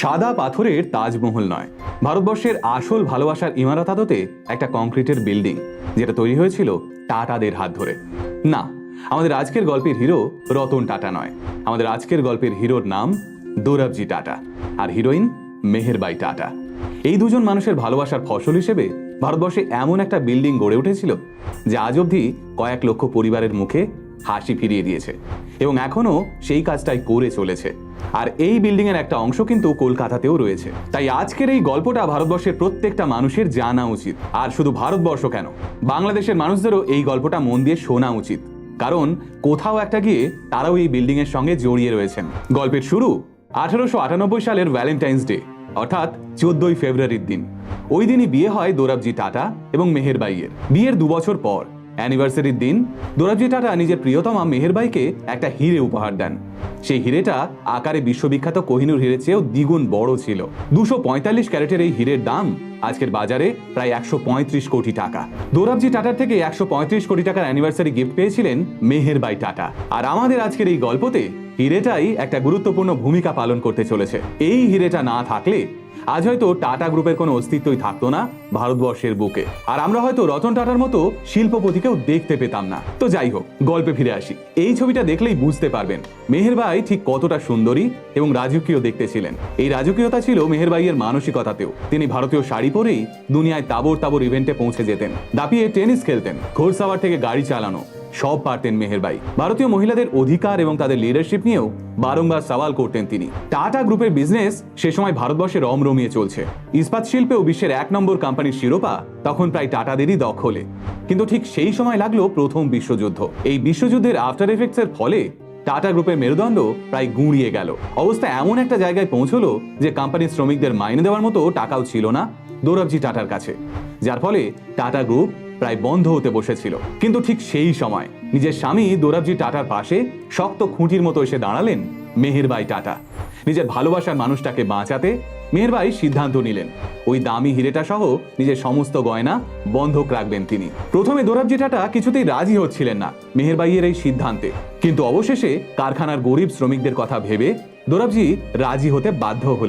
সাদা পাথরের তাজমহল নয়, ভারতবর্ষের আসল ভালোবাসার ইমারত আদতে একটা কংক্রিটের বিল্ডিং, যেটা তৈরি হয়েছিল টাটাদের হাত ধরে। না, আমাদের আজকের গল্পের হিরো রতন টাটা নয়, আমাদের আজকের গল্পের হিরোর নাম দোরাবজি টাটা, আর হিরোইন মেহেরবাই টাটা। এই দুজন মানুষের ভালোবাসার ফসল হিসেবে ভারতবর্ষে এমন একটা বিল্ডিং গড়ে উঠেছিল যে আজ অবধি কয়েক লক্ষ পরিবারের মুখে হাসি ফিরিয়ে দিয়েছে এবং এখনো সেই কাজটাই করে চলেছে। আর এই বিল্ডিং এর একটা অংশ কিন্তু কলকাতাতেও রয়েছে। তাই আজকের এই গল্পটা ভারতবর্ষের প্রত্যেকটা মানুষের জানা উচিত। আর শুধু ভারতবর্ষ কেন, বাংলাদেশের মানুষদেরও এই গল্পটা মন দিয়ে শোনা উচিত, কারণ কোথাও একটা গিয়ে তারাও এই বিল্ডিং এর সঙ্গে জড়িয়ে রয়েছেন। গল্পের শুরু 1898 সালের ভ্যালেন্টাইন্স ডে, অর্থাৎ 14ই ফেব্রুয়ারির দিন। ওই দিনই বিয়ে হয় দোরাবজি টাটা এবং মেহেরবাইয়ের। বিয়ের 2 বছর পর অ্যানিভার্সারির দিন দোরাবজি টাটা নিজের প্রিয়তমা মেহেরবাইকে একটা হিরে উপহার দেন। সেই হিরেটা আকারে বিশ্ববিখ্যাত কোহিনূর হিরের চেয়েও দ্বিগুণ বড় ছিল। 245 ক্যারেটের এই হিরের দাম আজকের বাজারে প্রায় 135 কোটি টাকা। দোরাবজি টাটার থেকে 135 কোটি টাকার অ্যানিভার্সারি গিফট পেয়েছিলেন মেহেরবাই টাটা। আর আমাদের আজকের এই গল্পতে হিরেটাই একটা গুরুত্বপূর্ণ ভূমিকা পালন করতে চলেছে। এই হিরেটা না থাকলে আজ হয়তো টাটা গ্রুপের কোনো অস্তিত্বই থাকতো না ভারতবর্ষের বুকে, আর আমরা হয়তো রতন টাটার মতো শিল্পপতিকেও দেখতে পেতাম না। তো যাই হোক, গল্পে ফিরে আসি। এই ছবিটা দেখলেই বুঝতে পারবেন মেহেরবাই ঠিক কতটা সুন্দরী এবং রাজকীয় দেখতে ছিলেন। এই রাজকীয়তা ছিল মেহেরবাইয়ের মানসিকতাতেও। তিনি ভারতীয় শাড়ি পরেই দুনিয়ায় তাবর তাবর ইভেন্টে পৌঁছে যেতেন, দাপিয়ে টেনিস খেলতেন, ঘোড়সাওয়ার থেকে গাড়ি চালানো সব পারতেন মেহেরবাই। ভারতীয় মহিলাদের অধিকার এবং তাদের লিডারশিপ নিয়েও বারংবার সওয়াল করতেন তিনি। টাটা গ্রুপের বিজনেস সে সময় ভারতবর্ষে রমরমিয়ে চলছে। ইস্পাত শিল্পেও বিশ্বের 1 নম্বর কোম্পানির শিরোপা তখন প্রায় টাটাদেরই দখলে। কিন্তু ঠিক সেই সময় লাগলো প্রথম বিশ্বযুদ্ধ। এই বিশ্বযুদ্ধের আফটার এফেক্টস এর ফলে টাটা গ্রুপের মেরুদণ্ড প্রায় গুঁড়িয়ে গেল। অবস্থা এমন একটা জায়গায় পৌঁছলো যে কোম্পানির শ্রমিকদের মাইনে দেওয়ার মতো টাকাও ছিল না দোরাবজি টাটার কাছে, যার ফলে টাটা গ্রুপ প্রায় বন্ধ হতে বসেছিল। কিন্তু ঠিক সেই সময় নিজের স্বামী দোরাবজি টাটার পাশে শক্ত খুঁটির মতো এসে দাঁড়ালেন মেহেরবাই টাটা। নিজের ভালোবাসার মানুষটাকে বাঁচাতে মেহেরবাই সিদ্ধান্ত নিলেন ওই দামি হিরেটা সহ নিজের সমস্ত গয়না বন্ধক রাখবেন তিনি। প্রথমে দোরাবজি টাটা কিছুতেই রাজি হচ্ছিলেন না মেহেরবাইয়ের এই সিদ্ধান্তে, কিন্তু অবশেষে কারখানার গরিব শ্রমিকদের কথা ভেবে দোরাবজি রাজি হতে বাধ্য হলেন।